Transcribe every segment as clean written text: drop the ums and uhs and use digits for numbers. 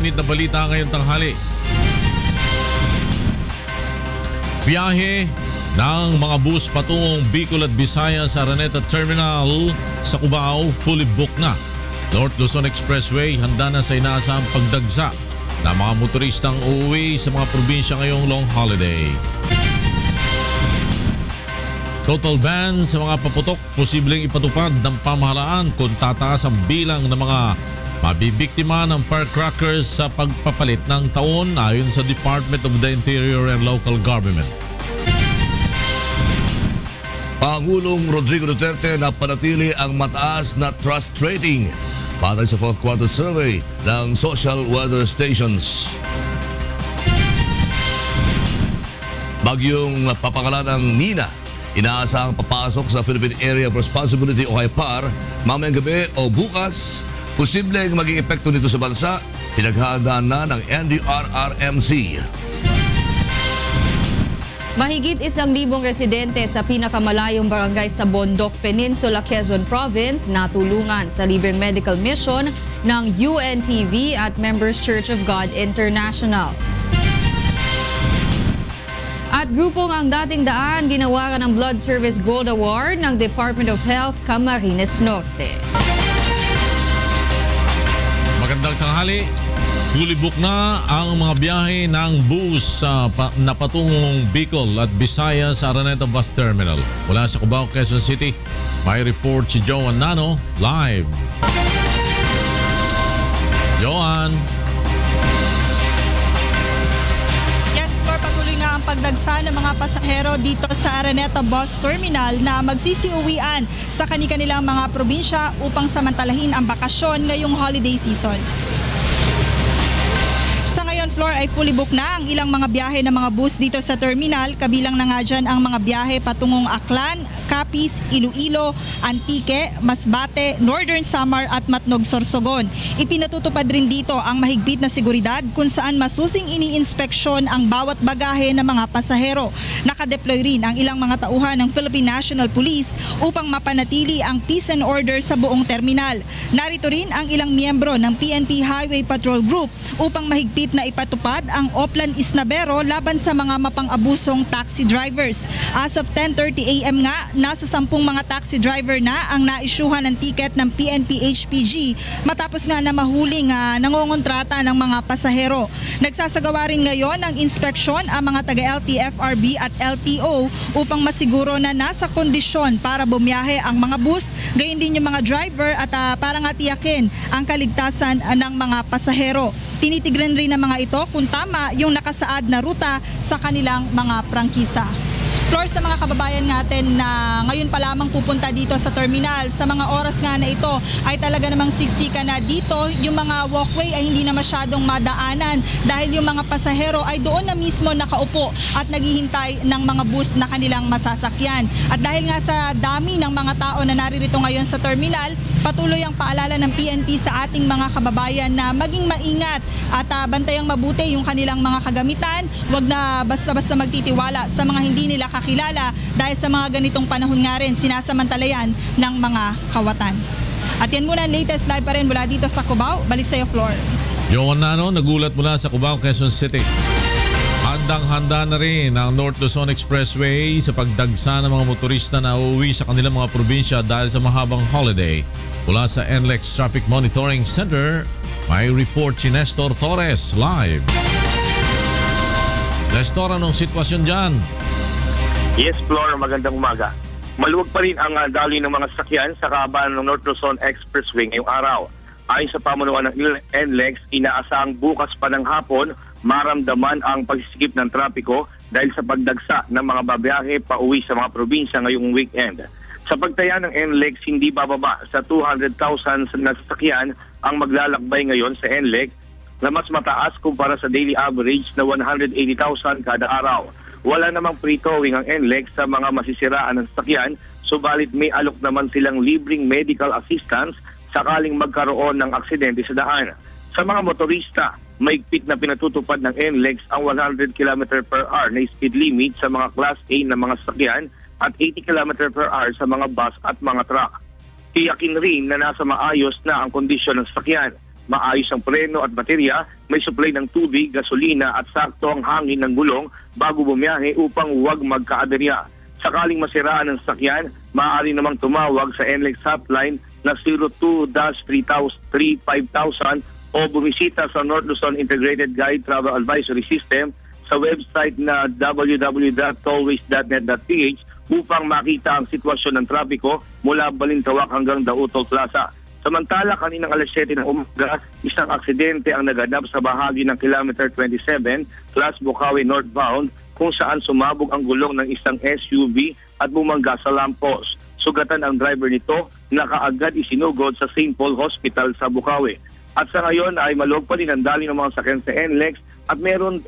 mainit na balita ngayong tanghali. Biyahe ng mga bus patungong Bicol at Visayas sa Araneta Terminal sa Cubao fully booked na. North Luzon Expressway handa na sa inaasahang pagdagsa ng mga motoristang uuwi sa mga probinsya ngayong long holiday. Total ban sa mga paputok posibleng ipatupad ng pamahalaan kung tataas ang bilang ng mga mabibiktima ng firecrackers sa pagpapalit ng taon ayon sa Department of the Interior and Local Government. Pangulong Rodrigo Duterte na panatili ang mataas na trust rating batay sa fourth quarter survey ng social weather stations. Bagyong papangalanang Nina inaasahang papasok sa Philippine Area of Responsibility o HIPAR mamayang gabi o bukas. Posibleng maging epekto nito sa bansa, pinaghahandaan na ng NDRRMC. Mahigit 1,000 residente sa pinakamalayong barangay sa Bondok Peninsula, Quezon Province natulungan sa libreng medical mission ng UNTV at Members Church of God International. At grupong Ang Dating Daan ginawaran ng Blood Service Gold Award ng Department of Health, Camarines Norte. Magandang tanghali. Fully booked na ang mga biyahe ng bus na patungong Bicol at Visayas sa Araneta Bus Terminal. Mula sa Cubao, Quezon City, may report si Joan Nano live. Joan. Pagdagsa ng mga pasahero dito sa Araneta Bus Terminal na magsisiuwian sa kanilang mga probinsya upang samantalahin ang bakasyon ngayong holiday season. Sa ngayon, Floor, ay fully booked na ang ilang mga biyahe ng mga bus dito sa terminal. Kabilang na nga dyan ang mga biyahe patungong Aklan, Capiz, Iloilo, Antique, Masbate, Northern Samar at Matnog, Sorsogon. Ipinatutupad rin dito ang mahigpit na seguridad kung saan masusing iniinspeksyon ang bawat bagahe ng mga pasahero. Nakadeploy rin ang ilang mga tauhan ng Philippine National Police upang mapanatili ang peace and order sa buong terminal. Narito rin ang ilang miyembro ng PNP Highway Patrol Group upang mahigpit na ipatupad ang Oplan Isnabero laban sa mga mapang-abusong taxi drivers. As of 10:30 AM nga, nasa 10 mga taxi driver na ang naisyuhan ng ticket ng PNP HPG matapos nga na mahuling nangongontrata ng mga pasahero. Nagsasagawa rin ngayon ng inspeksyon ang mga taga-LTFRB at LTO upang masiguro na nasa kondisyon para bumiyahe ang mga bus, gayon din yung mga driver at para nga tiyakin ang kaligtasan ng mga pasahero. Tinitignan rin ng mga ito kung tama yung nakasaad na ruta sa kanilang mga prangkisa. Floor, sa mga kababayan natin na ngayon pa lamang pupunta dito sa terminal, sa mga oras nga na ito ay talaga namang siksika na dito. Yung mga walkway ay hindi na masyadong madaanan dahil yung mga pasahero ay doon na mismo nakaupo at naghihintay ng mga bus na kanilang masasakyan. At dahil nga sa dami ng mga tao na naririto ngayon sa terminal, patuloy ang paalala ng PNP sa ating mga kababayan na maging maingat at bantayang mabuti yung kanilang mga kagamitan. Huwag na basta-basta magtitiwala sa mga hindi nila kakilala dahil sa mga ganitong panahon nga rin sinasamantalayan ng mga kawatan. At yan muna ang latest live pa rin mula dito sa Cubao. Balik sa iyo, Floor. Joan Nano, nagulat mula sa Cubao, Quezon City. Handang-handa na rin ang North Luzon Expressway sa pagdagsa ng mga motorista na uuwi sa kanilang mga probinsya dahil sa mahabang holiday. Mula sa NLEX Traffic Monitoring Center, may report si Nestor Torres live. Nestor, anong sitwasyon dyan? Yes, Floor, magandang umaga. Maluwag pa rin ang daloy ng mga sasakyan sa kahabaan ng North Luzon Expressway ngayong araw. Ayon sa pamunuan ng NLEX, inaasahang bukas pa ng hapon maramdaman ang pagsisikip ng trapiko dahil sa pagdagsa ng mga babiyahe pauwi sa mga probinsya ngayong weekend. Sa pagtaya ng NLEX, hindi bababa sa 200,000 na sasakyan ang maglalakbay ngayon sa NLEX na mas mataas kumpara sa daily average na 180,000 kada araw. Wala namang pre-towing ang NLEX sa mga masisiraan ng sasakyan, subalit may alok naman silang libreng medical assistance sakaling magkaroon ng aksidente sa daan. Sa mga motorista, maigpit na pinatutupad ng NLEX ang 100 km per hour na speed limit sa mga Class A na mga sasakyan at 80 km per hour sa mga bus at mga truck. Tiyakin rin na nasa maayos na ang kondisyon ng sasakyan. maayos ang preno at baterya, may supply ng tubig, gasolina at sakto ang hangin ng gulong bago bumiyahe upang huwag magkaaberya. Sakaling masiraan ng sasakyan, maaari namang tumawag sa NLEX hotline na 02-5000 o bumisita sa North Luzon Integrated Guide Travel Advisory System sa website na www.tollways.net.ph upang makita ang sitwasyon ng trapiko mula Balintawak hanggang Dautol Plaza. Samantala, kaninang alas 7 ng umaga, isang aksidente ang naganap sa bahagi ng kilometer 27 plus Bukawi northbound kung saan sumabog ang gulong ng isang SUV at bumangga sa lamppost. Sugatan ang driver nito na kaagad isinugod sa St. Paul Hospital sa Bukawi. At sa ngayon ay maluwag pa din ang daloy ng mga sakyan sa NLEX at merong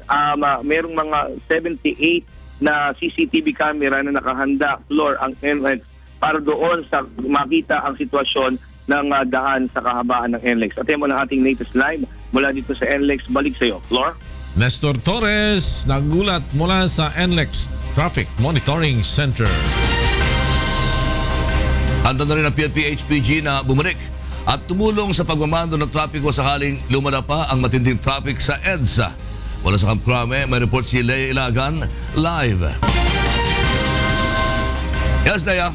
mga 78 na CCTV camera na nakahanda floor ang NLEX para doon sa makita ang sitwasyon ng daan sa kahabaan ng NLEX. At yan mo ng ating latest live mula dito sa NLEX. Balik sa iyo, Flor. Nestor Torres, nagulat mula sa NLEX Traffic Monitoring Center. Handa na rin ang PNP-HPG na bumalik at tumulong sa pagmamando ng trapiko sakaling lumala pa ang matinding traffic sa EDSA. Wala sa Camp Crame, may report si Lea Ilagan live. Yes, Lea.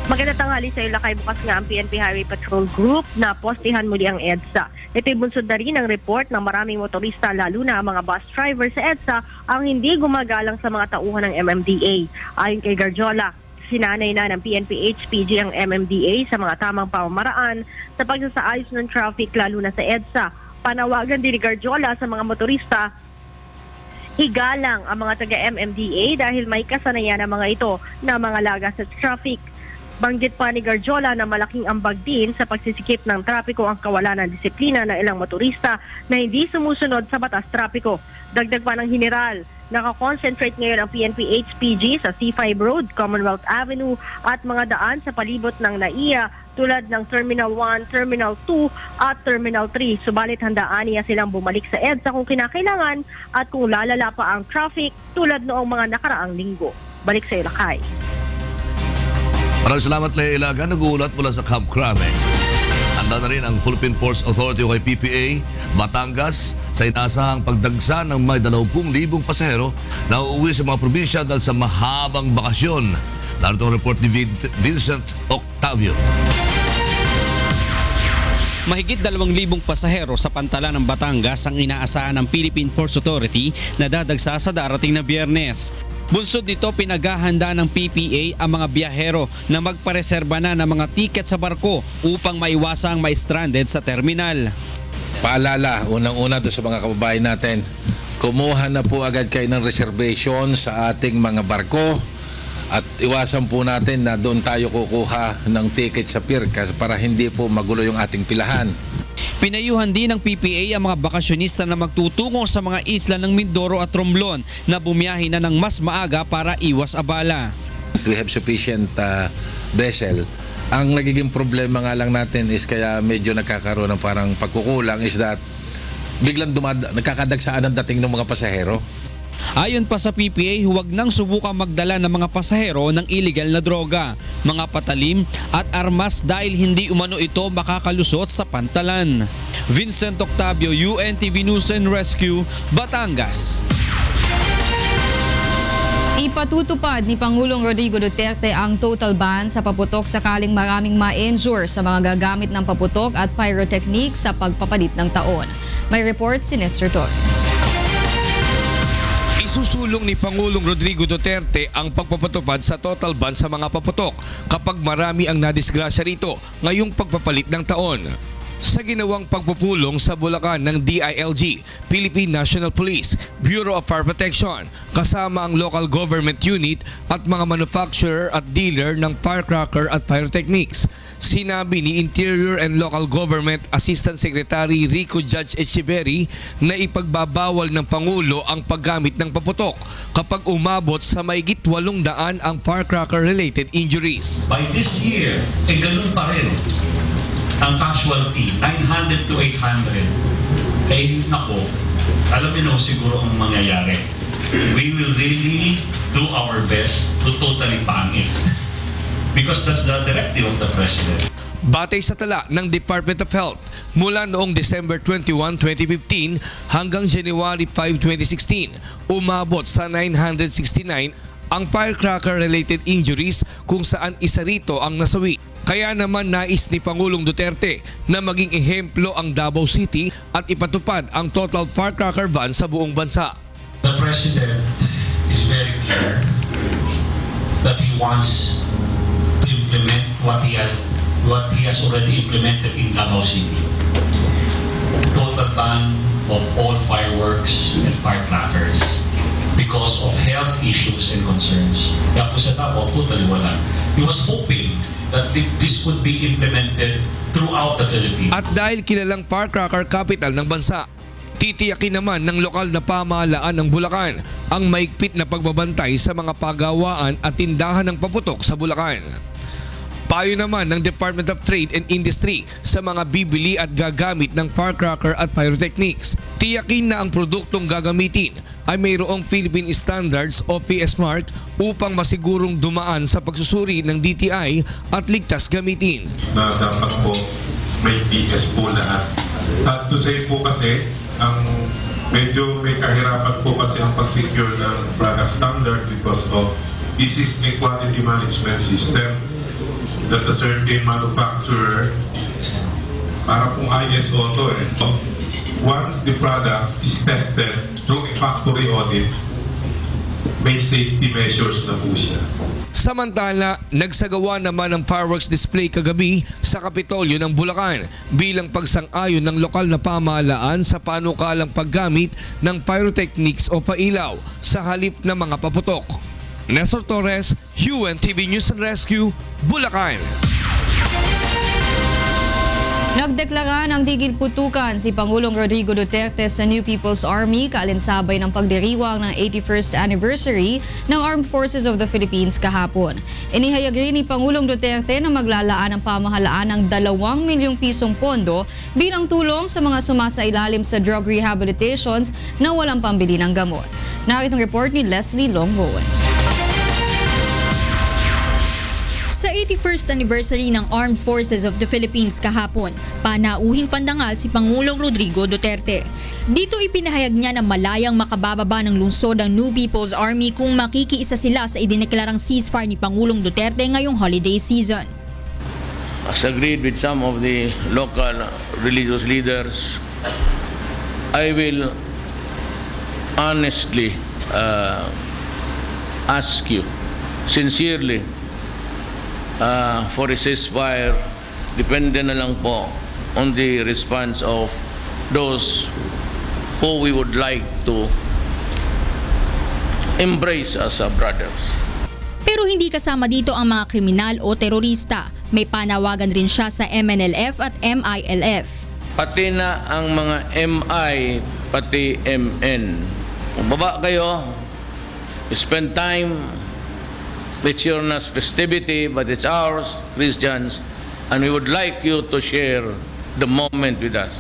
Magandang tanghali sa iyo, Lakay. Bukas nga ang PNP Highway Patrol Group na postihan muli ang EDSA. Ito'y bunsod na rin ang report ng maraming motorista, lalo na ang mga bus driver sa EDSA, ang hindi gumagalang sa mga tauhan ng MMDA. Ayon kay Garjola, sinanay na ng PNP-HPG ang MMDA sa mga tamang pamamaraan sa pagsasaayos ng traffic, lalo na sa EDSA. Panawagan din ni Garjola sa mga motorista, igalang ang mga taga-MMDA dahil may kasanayan ang mga ito na mga laga sa traffic. Banggit pa ni Garjola na malaking ambag din sa pagsisikip ng trapiko ang kawalan ng disiplina ng ilang motorista na hindi sumusunod sa batas trapiko. Dagdag pa ng General, nakakonsentrate ngayon ang PNP-HPG sa C5 Road, Commonwealth Avenue at mga daan sa palibot ng NAIA tulad ng Terminal 1, Terminal 2 at Terminal 3. Subalit handaan niya silang bumalik sa EDSA kung kinakailangan at kung lalala pa ang traffic tulad noong mga nakaraang linggo. Balik sa iyo, Lakay. Maraming salamat, Lea Ilagan. Nagulat mula sa Camp Crame. Handa na rin ang Philippine Ports Authority o PPA, Batangas, sa inasahang pagdagsa ng may 20,000 pasahero na uuwi sa mga probinsya dahil sa mahabang bakasyon. Narito ang report ni Vincent Octavio. Mahigit 2,000 pasahero sa pantalan ng Batangas ang inaasahan ng Philippine Ports Authority na dadagsa sa darating na Biyernes. Bunsod nito, pinaghahanda ng PPA ang mga biyahero na magpareserba na ng mga tiket sa barko upang maiwasang ma-stranded sa terminal. Paalala, unang-una doon sa mga kababayan natin, kumuha na po agad kayo ng reservation sa ating mga barko at iwasan po natin na doon tayo kukuha ng ticket sa pier para hindi po magulo yung ating pilahan. Pinayuhan din ng PPA ang mga bakasyonista na magtutungo sa mga isla ng Mindoro at Romblon na bumiyahe na ng mas maaga para iwas abala. We have sufficient vessel. Ang nagiging problema nga lang natin is kaya medyo nagkakaroon ng parang pagkukulang is that biglang nagkakadagsaan ang dating ng mga pasahero. Ayon pa sa PPA, huwag nang subukang magdala ng mga pasahero ng illegal na droga, mga patalim at armas dahil hindi umano ito makakalusot sa pantalan. Vincent Octavio, UNTV News and Rescue, Batangas. Ipatutupad ni Pangulong Rodrigo Duterte ang total ban sa paputok sakaling maraming ma-injure sa mga gagamit ng paputok at pyrotechnics sa pagpapalit ng taon. May report si Nestor Torres. Isusulong ni Pangulong Rodrigo Duterte ang pagpapatupad sa total ban sa mga paputok kapag marami ang nadisgrasya rito ngayong pagpapalit ng taon. Sa ginawang pagpupulong sa Bulacan ng DILG, Philippine National Police, Bureau of Fire Protection, kasama ang local government unit at mga manufacturer at dealer ng firecracker at pyrotechnics. Sinabi ni Interior and Local Government Assistant Secretary Rico Judge Echeverry na ipagbabawal ng Pangulo ang paggamit ng paputok kapag umabot sa mahigit 800 ang firecracker-related injuries. By this year, ganun pa rin ang casualty, 900 to 800. Eh, nako, alam niyo siguro ang mangyayari. We will really do our best to totally ban it. Because that's the directive of the President. Batay sa tala ng Department of Health, mula noong December 21, 2015 hanggang January 5, 2016, umabot sa 969 ang firecracker-related injuries kung saan isa rito ang nasawi. Kaya naman nais ni Pangulong Duterte na maging ehemplo ang Davao City at ipatupad ang total firecracker ban sa buong bansa. The President is very clear that he wants to implement what he has already implemented in Davao City. Total ban of all fireworks and firecrackers because of health issues and concerns. Kaya po sa Davao, totally wala. He was hoping that this could be implemented throughout the Philippines. At dahil kilalang firecracker capital ng bansa, titiyakin naman ng lokal na pamahalaan ng Bulacan ang maigpit na pagbabantay sa mga pagawaan at tindahan ng paputok sa Bulacan. Payo naman ng Department of Trade and Industry sa mga bibili at gagamit ng firecracker at pyrotechnics. Tiyakin na ang produktong gagamitin ay mayroong Philippine Standards o PS Mark upang masigurong dumaan sa pagsusuri ng DTI at ligtas gamitin. Na dapat po may PS po lahat. At to say po kasi, ang medyo may kahirapan po kasi ang pag-secure ng product standard because of this is a quality management system that a certain manufacturer, para pong ISO to once the product is tested through a factory audit, may safety measures na po siya. Samantala, nagsagawa naman ng fireworks display kagabi sa Kapitolyo ng Bulacan bilang pagsang-ayon ng lokal na pamahalaan sa panukalang paggamit ng pyrotechnics o pailaw sa halip ng mga paputok. Nestor Torres, UNTV News and Rescue, Bulacan. Nagdeklara ng tigil putukan si Pangulong Rodrigo Duterte sa New People's Army kaalinsabay ng pagdiriwang ng 81st anniversary ng Armed Forces of the Philippines kahapon. Inihayag rin ni Pangulong Duterte na maglalaan ang pamahalaan ng 2 milyong pisong pondo bilang tulong sa mga sumasailalim sa drug rehabilitations na walang pambili ng gamot. Narito ang report ni Leslie Longbowen. Sa 81st anniversary ng Armed Forces of the Philippines kahapon, panauhing pandangal si Pangulong Rodrigo Duterte. Dito ipinahayag niya na malayang makabababa ng lungsod ang New People's Army kung makikiisa sila sa idineklarang ceasefire ni Pangulong Duterte ngayong holiday season. As agreed with some of the local religious leaders, I will honestly ask you sincerely for a ceasefire, depende na lang po on the response of those who we would like to embrace as brothers. Pero hindi kasama dito ang mga kriminal o terorista. May panawagan rin siya sa MNLF at MILF. Pati na ang mga MI, pati MN. Kung baba kayo, spend time. It's your festivity, but it's ours, Christians, and we would like you to share the moment with us.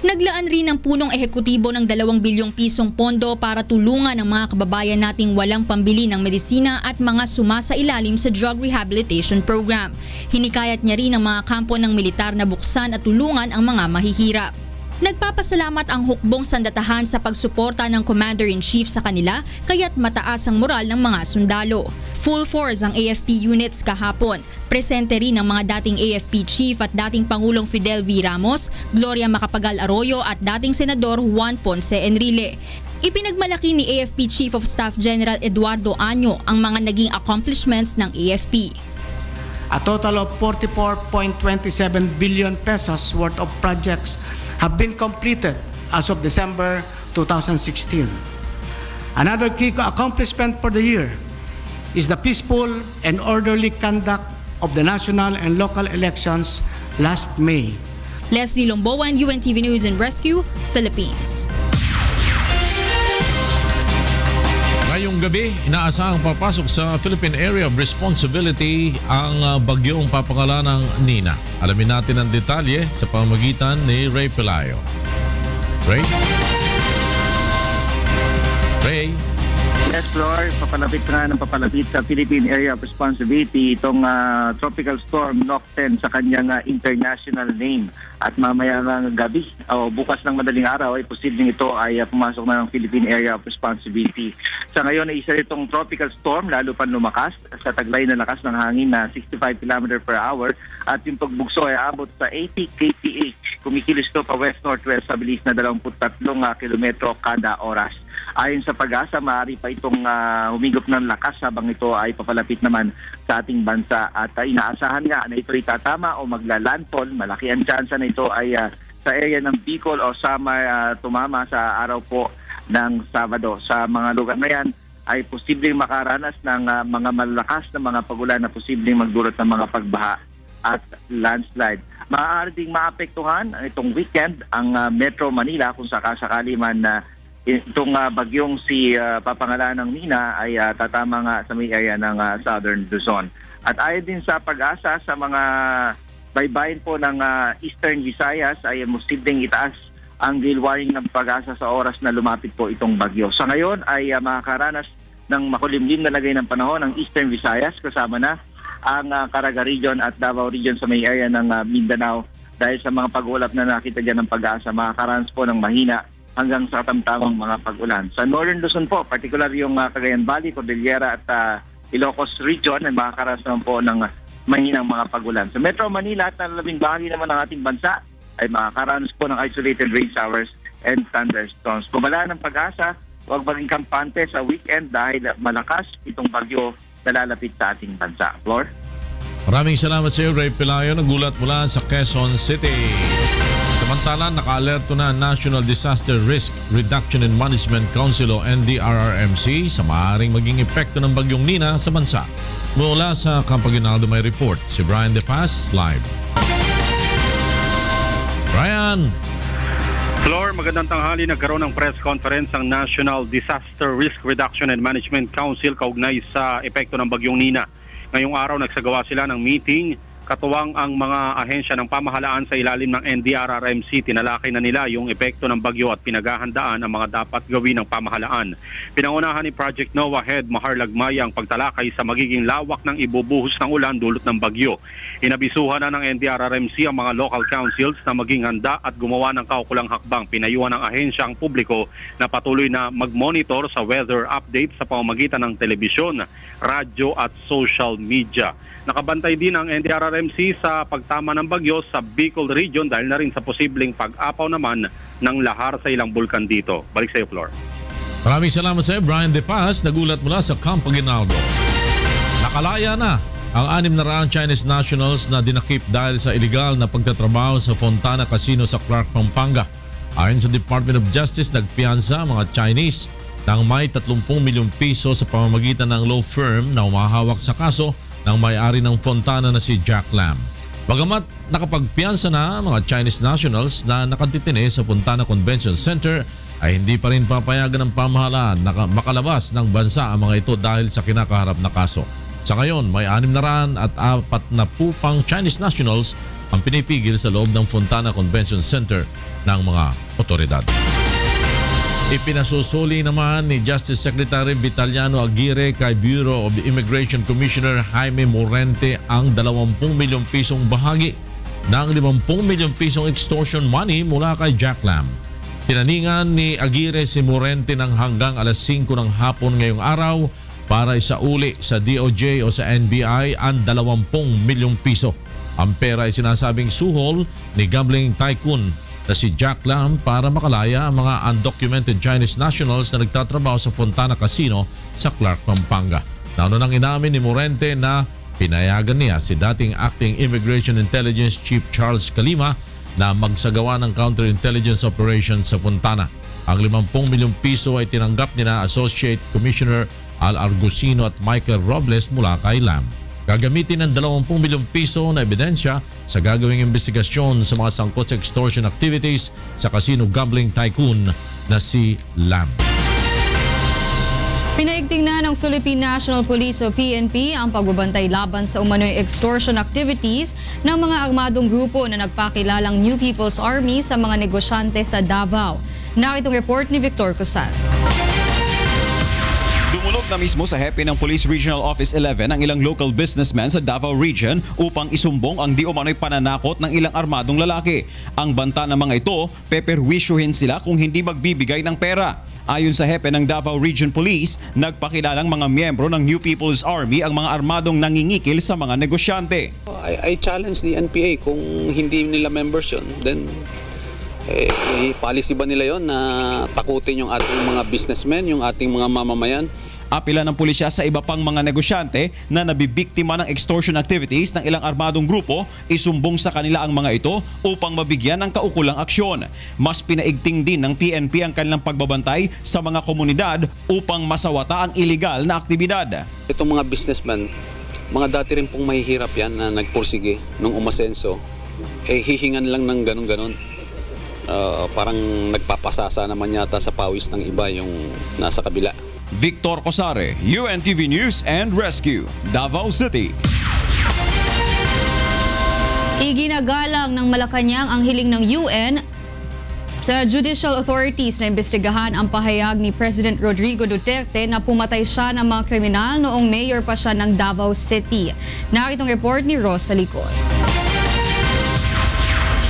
Naglaan rin ng punong ehekutibo ng 2 bilyong pisong pondo para tulungan ang mga kababayan nating walang pambili ng medisina at mga sumasailalim sa drug rehabilitation program. Hinikayat niya rin ang mga kampo ng militar na buksan at tulungan ang mga mahihirap. Nagpapasalamat ang hukbong sandatahan sa pagsuporta ng Commander-in-Chief sa kanila kaya't mataas ang moral ng mga sundalo. Full force ang AFP units kahapon. Presente rin ang mga dating AFP Chief at dating Pangulong Fidel V. Ramos, Gloria Macapagal Arroyo at dating Senador Juan Ponce Enrile. Ipinagmalaki ni AFP Chief of Staff General Eduardo Año ang mga naging accomplishments ng AFP. A total of 44.27 billion pesos worth of projects have been completed as of December 2016. Another key accomplishment for the year is the peaceful and orderly conduct of the national and local elections last May. Leslie Lomboan, UNTV News and Rescue, Philippines. Ngayong gabi, inaasahang papasok sa Philippine Area of Responsibility ang bagyong papangalanang Nina. Alamin natin ang detalye sa pamamagitan ni Ray Pelayo. Ray? Yes, Flor, papalapit sa Philippine Area of Responsibility itong tropical storm Nocten sa kanyang international name. At mamaya ng gabi o bukas ng madaling araw ay posibleng ito ay pumasok na ng Philippine Area of Responsibility. Sa ngayon ay isa itong tropical storm lalo pa lumakas sa taglay na lakas ng hangin na 65 km per hour at yung pagbugso ay abot sa 80 kph. Kumikilos ito pa west-northwest sa bilis na 23 kilometro kada oras. Ayon sa Pag-asa, maaari pa itong humigop ng lakas habang ito ay papalapit naman sa ating bansa. At inaasahan nga na ito ay tatama o maglalandfall. Malaki ang tsansa na ito ay sa area ng Bicol o Samar tumama sa araw po ng Sabado. Sa mga lugar na yan ay posibleng makaranas ng mga malakas na mga pagulan na posibleng magdulot ng mga pagbaha at landslide. Maaari ding maapektuhan itong weekend ang Metro Manila kung sakasakali man itong bagyong si papangalan ng Nina ay tatama nga sa may area ng Southern Luzon. At ayon din sa Pag-asa sa mga baybayin po ng Eastern Visayas ay posibleng itaas ang gale warning ng Pag-asa sa oras na lumapit po itong bagyo. Sa ngayon ay makakaranas ng makulimlim na lagay ng panahon ng Eastern Visayas kasama na ang Caraga Region at Davao Region sa may area ng Mindanao. Dahil sa mga pag-ulap na nakita dyan ng Pag-asa, makakaranas po ng mahina hanggang sa katamtamang mga pag-ulan. Sa Northern Luzon po, particular yung Cagayan Valley, Cordillera at Ilocos Region ay makakaranas naman po ng mahinang mga pag-ulan. Sa Metro Manila at labing bahagi naman ng ating bansa ay makakaranas po ng isolated rain showers and thunderstorms. Pumala ng Pag-asa, huwag maging kampante sa weekend dahil malakas itong bagyo na lalapit sa ating bansa. Flor? Maraming salamat sa iyo, Ray Pelayo. Nagulat mula sa Quezon City. Samantala, naka-alerto na National Disaster Risk Reduction and Management Council o NDRRMC sa maaaring maging epekto ng bagyong Nina sa bansa. Mula sa Campo Aguinaldo may report si Brian De Paz live. Brian! Flor, magandang tanghali. Nagkaroon ng press conference ang National Disaster Risk Reduction and Management Council kaugnay sa epekto ng bagyong Nina. Ngayong araw nagsagawa sila ng meeting. Katuwang ang mga ahensya ng pamahalaan sa ilalim ng NDRRMC, tinalakay na nila yung epekto ng bagyo at pinaghahandaan ang mga dapat gawin ng pamahalaan. Pinangunahan ni Project NOAA Head Mahar Lagmaya ang pagtalakay sa magiging lawak ng ibubuhos ng ulan dulot ng bagyo. Inabisuhan na ng NDRRMC ang mga local councils na maging handa at gumawa ng kaukulang hakbang. Pinayuhan ng ahensya ang publiko na patuloy na mag-monitor sa weather update sa pamamagitan ng telebisyon, radyo at social media. Nakabantay din ang NDRRMC sa pagtama ng bagyo sa Bicol Region dahil na rin sa posibleng pag-apaw naman ng lahar sa ilang bulkan dito. Balik sa iyo, Flor. Maraming salamat sa iyo, Brian De Paz. Nagulat mula sa Campo Aguinaldo. Nakalaya na ang 600 Chinese nationals na dinakip dahil sa illegal na pagtatrabaho sa Fontana Casino sa Clark, Pampanga. Ayon sa Department of Justice, nagpiyansa mga Chinese ng may 30 milyong piso sa pamamagitan ng law firm na humahawak sa kaso ng may-ari ng Fontana na si Jack Lam. Bagamat nakapagpiyansa na mga Chinese nationals na nakatitine sa Fontana Convention Center, ay hindi pa rin papayagan ng pamahalaan na makalabas ng bansa ang mga ito dahil sa kinakaharap na kaso. Sa ngayon, may 640 pang Chinese nationals ang pinipigil sa loob ng Fontana Convention Center ng mga otoridad. Ipinasusuli naman ni Justice Secretary Vitaliano Aguirre kay Bureau of Immigration Commissioner Jaime Morente ang 20 milyong pisong bahagi ng 50 milyong pisong extortion money mula kay Jack Lam. Tinaningan ni Aguirre si Morente ng hanggang alas 5 ng hapon ngayong araw para isauli sa DOJ o sa NBI ang 20 milyong piso. Ang pera ay sinasabing suhol ni gambling tycoon na si Jack Lam para makalaya ang mga undocumented Chinese nationals na nagtatrabaho sa Fontana Casino sa Clark, Pampanga. Nauna nang inamin ni Morente na pinayagan niya si dating Acting Immigration Intelligence Chief Charles Calima na magsagawa ng counterintelligence operations sa Fontana. Ang 50 milyong piso ay tinanggap nila Associate Commissioner Al Argusino at Michael Robles mula kay Lam. Gagamitin ng 20 milyong piso na ebidensya sa gagawing investigasyon sa mga sangkot sa extortion activities sa casino gambling tycoon na si Lam. Pinaigting na ng Philippine National Police o PNP ang pagbabantay laban sa umano'y extortion activities ng mga armadong grupo na nagpakilalang New People's Army sa mga negosyante sa Davao. Nakitong report ni Victor Cosal. na mismo sa hepe ng Police Regional Office 11 ang ilang local businessmen sa Davao Region upang isumbong ang di umano'y pananakot ng ilang armadong lalaki. Ang banta ng mga ito, peperwisyuhin sila kung hindi magbibigay ng pera. Ayon sa hepe ng Davao Region Police, nagpakilalang mga miyembro ng New People's Army ang mga armadong nangingikil sa mga negosyante. I challenge the NPA kung hindi nila members yun, then policy ba nila yon na takutin yung ating mga businessmen, yung ating mga mamamayan? Apila ng pulisya sa iba pang mga negosyante na nabibiktima ng extortion activities ng ilang armadong grupo, isumbong sa kanila ang mga ito upang mabigyan ng kaukulang aksyon. Mas pinaigting din ng PNP ang kanilang pagbabantay sa mga komunidad upang masawata ang iligal na aktibidad. Itong mga businessmen, mga dati rin pong mahihirap yan na nagpursige nung umasenso, hihingan lang ng ganun-ganun. Parang nagpapasasa naman yata sa pawis ng iba yung nasa kabila. Victor Cosare, UNTV News and Rescue, Davao City. Iginagalang ng Malacanang ang hiling ng UN sa judicial authorities na imbestigahan ang pahayag ni President Rodrigo Duterte na pumatay siya ng mga kriminal noong mayor pa siya ng Davao City. Naritong report ni Rosa Licos.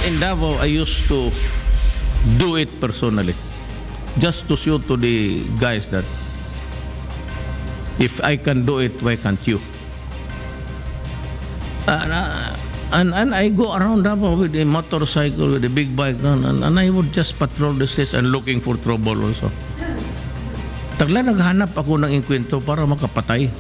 In Davao, I used to do it personally, just to show to the guys that if I can do it, why can't you? And I go around Davao with a motorcycle, with a big bike, and I would just patrol the streets and looking for trouble also. Tagla naghanap ako ng inkwento para makapatay.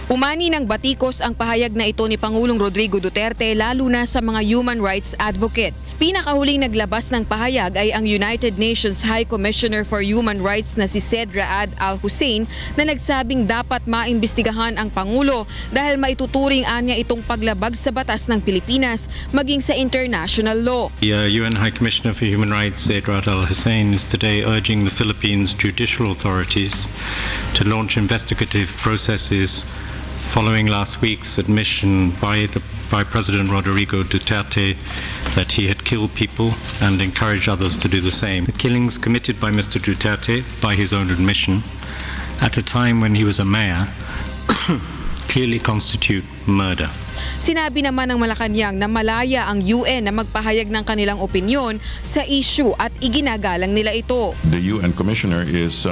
Umani ng batikos ang pahayag na ito ni Pangulong Rodrigo Duterte lalo na sa mga human rights advocate. Pinakahuling naglabas ng pahayag ay ang United Nations High Commissioner for Human Rights na si Zeid Ra'ad Al Hussein na nagsabing dapat maimbestigahan ang Pangulo dahil maituturing anya itong paglabag sa batas ng Pilipinas maging sa international law. The UN High Commissioner for Human Rights, Zeid Ra'ad Al Hussein, is today urging the Philippines judicial authorities to launch investigative processes following last week's admission by President Rodrigo Duterte that he had killed people and encouraged others to do the same. The killings committed by Mr. Duterte, by his own admission, at a time when he was a mayor, clearly constitute murder. Sinabi naman ng Malacanang na malaya ang UN na magpahayag ng kanilang opinyon sa issue at iginagalang nila ito. The UN Commissioner is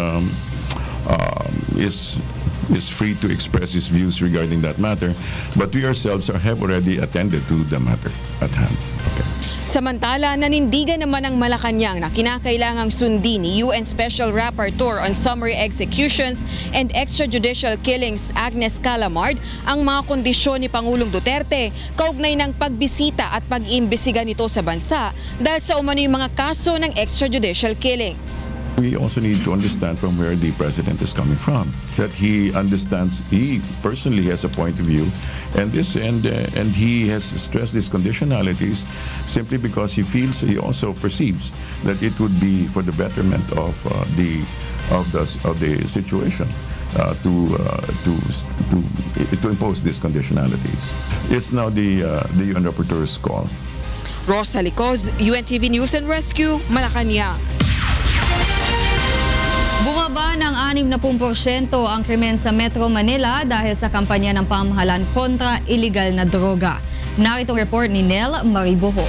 free to express his views regarding that matter, but we ourselves have already attended to the matter at hand. Okay. Samantala, nanindigan naman ng Malacanang na kinakailangang sundin ni UN Special Rapporteur on Summary Executions and Extrajudicial Killings Agnes Calamard ang mga kondisyon ni Pangulong Duterte kaugnay ng pagbisita at pag-iimbestiga nito sa bansa dahil sa umano'y mga kaso ng extrajudicial killings. We also need to understand from where the president is coming from. That he understands, he personally has a point of view, and he has stressed these conditionalities simply because he feels, he also perceives that it would be for the betterment of the situation to impose these conditionalities. It's now the UN Rapporteur's call. Rosa Licos, UNTV News and Rescue, Malacanang. Bumaba ng 60% ang krimen sa Metro Manila dahil sa kampanya ng pamahalaan kontra illegal na droga. Narito report ni Nel Mariboho.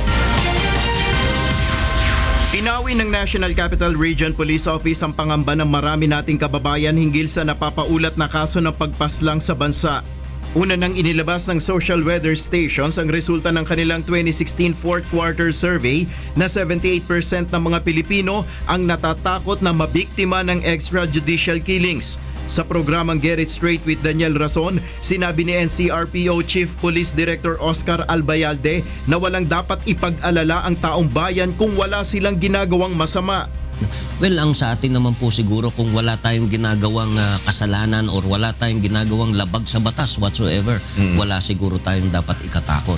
Pinawi ng National Capital Region Police Office ang pangamba ng marami nating kababayan hinggil sa napapaulat na kaso ng pagpaslang sa bansa. Una nang inilabas ng Social Weather Stations ang resulta ng kanilang 2016 fourth quarter survey na 78% ng mga Pilipino ang natatakot na mabiktima ng extrajudicial killings. Sa programang Get It Straight with Daniel Rason, sinabi ni NCRPO Chief Police Director Oscar Albayalde na walang dapat ipag-alala ang taong bayan kung wala silang ginagawang masama. Well, ang sa atin naman po siguro kung wala tayong ginagawang kasalanan or wala tayong ginagawang labag sa batas whatsoever, wala siguro tayong dapat ikatakot.